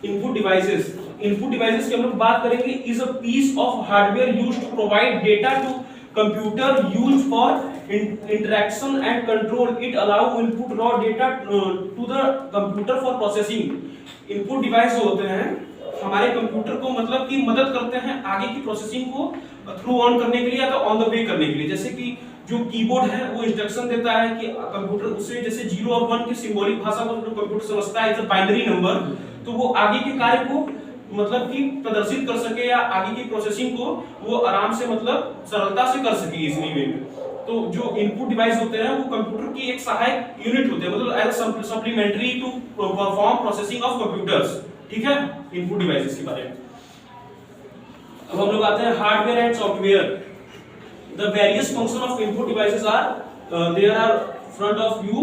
Input devices की हम लोग बात करेंगे is a piece of hardware used to provide data to computer use for interaction and control it allow input raw data to the computer for processing. Input device जो होते हैं हमारे computer को मतलब कि मदद करते हैं आगे की प्रोसेसिंग को थ्रू ऑन करने के लिए या तो ऑन द वे करने के लिए। जैसे कि जो कीबोर्ड है वो इंस्ट्रक्शन देता है कि कंप्यूटर उसे जैसे 0 और 1 की सिंबॉलिक भाषा को जो कंप्यूटर समझता है इज अ बाइनरी नंबर, तो वो आगे के कार्य को मतलब कि प्रदर्शित कर सके या आगे की प्रोसेसिंग को वो आराम से मतलब सरलता से कर सके इजीली वे में। तो जो इनपुट डिवाइस होते हैं वो कंप्यूटर की एक सहायक यूनिट होते हैं, मतलब as supplementary to perform processing of computers. ठीक है, इनपुट डिवाइसेस के बारे में। अब हम लोग आते हैं hardware and software. The various function of input devices are there are front of you.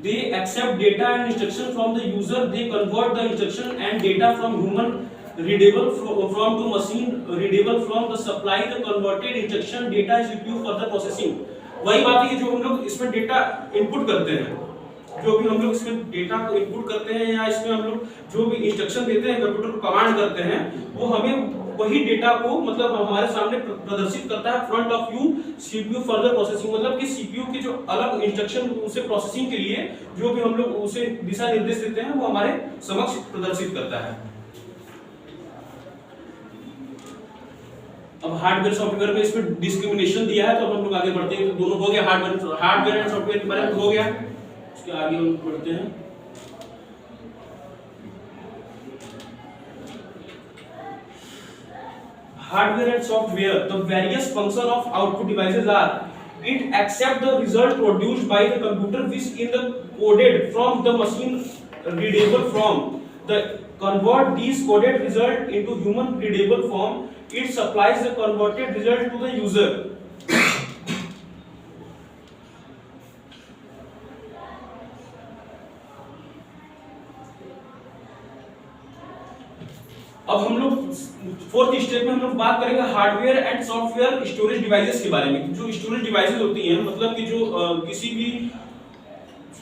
They accept data and instruction from the user. They convert the instruction and data from human readable from to machine readable from the supply the converted instruction data is used for the processing। वही बात है कि जो हम लोग इसमें data input करते हैं, जो भी हम लोग इसमें डेटा को इनपुट करते हैं या इसमें हम लोग जो भी इंस्ट्रक्शन देते हैं कंप्यूटर को कमांड करते हैं, वो हमें वही डेटा को मतलब हमारे सामने प्रदर्शित करता है front of you CPU further processing. मतलब कि सीपीयू के जो अलग इंस्ट्रक्शन उसे प्रोसेसिंग के लिए जो भी हम लोग उसे दिशा निर्देश देते हैं वो हमारे समक्ष प्रदर्शित करता है। अब हार्डवेयर सॉफ्टवेयर में इसमें डिस्क्रिमिनेशन दिया है, तो हम लोग आगे बढ़ते हैं। तो दोनों हो गया, हार्डवेयर एंड सॉफ्टवेयर के बारे में हो गया। उसके आगे हम बढ़ते हैं। Hardware and software, the various function of output devices are: it accept the result produced by the computer which in the coded from the machine readable form, the convert these coded result into human readable form, it supplies the converted result to the user। अब हम लोग fourth step में हम लोग बात करेंगे hardware and software storage devices के बारे में। जो स्टोरेज डिवाइसेस होती हैं मतलब कि जो किसी भी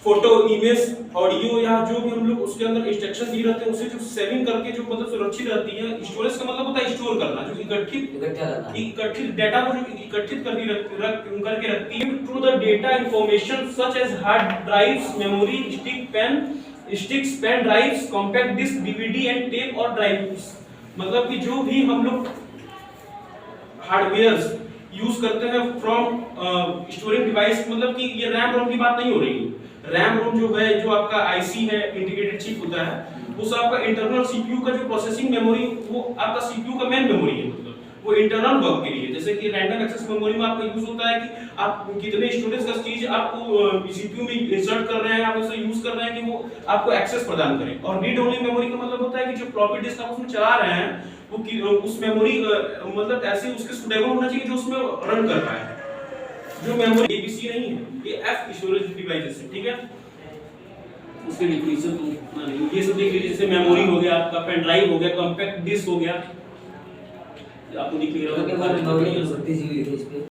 फोटो, इमेज, ऑडियो या जो भी हम लोग उसके अंदर इंस्ट्रक्शन दिए रहते हैं उसे जो सेविंग करके जो मतलब सुरक्षित रहती है। स्टोरेज का मतलब होता है स्टोर करना, जो इकट्ठित डेटा को जो इकट्ठित करके रखती है। Through the data information such as hard drives, memory sticks, pen drives, compact disk, DVD and tape और ड्राइव्स। मतलब कि जो भी हम लोग हार्डवेयर यूज करते हैं फ्रॉम स्टोरेज डिवाइस, मतलब कि ये रैम रोम की बात नहीं हो रही है। रैम रोम जो है, जो आपका आईसी है, इंटीग्रेटेड चिप होता है, उस आपका इंटरनल सीपीयू का जो प्रोसेसिंग मेमोरी वो आपका सीपीयू का मेन मेमोरी है, मतलब वो इंटरनल वर्क के लिए। जैसे कि रैंडम एक्सेस मेमोरी में आपका यूज होता है कि आप कितने स्टोरेज का चीज आपको सीपीयू में इंसर्ट कर रहे हैं, आप उसे यूज कर रहे हैं कि वो आपको एक्सेस प्रदान करे। और रीड ओनली मेमोरी का मतलब होता है कि जो फ्लॉपी डिस्क आप उसमें चला रहे हैं वो उस मेमोरी मतलब ऐसे उसके सुटेबल होना चाहिए जो उसमें रन कर पाए। जो मेमोरी एबीसी नहीं है, ये एफ स्टोरेज डिवाइसेस है। ठीक है, उसके डिफिनेशन ये सब देख लीजिए। जैसे मेमोरी हो गया, आपका पेन ड्राइव हो गया, कॉम्पैक्ट डिस्क हो गया, आपको दिख रहा होगा।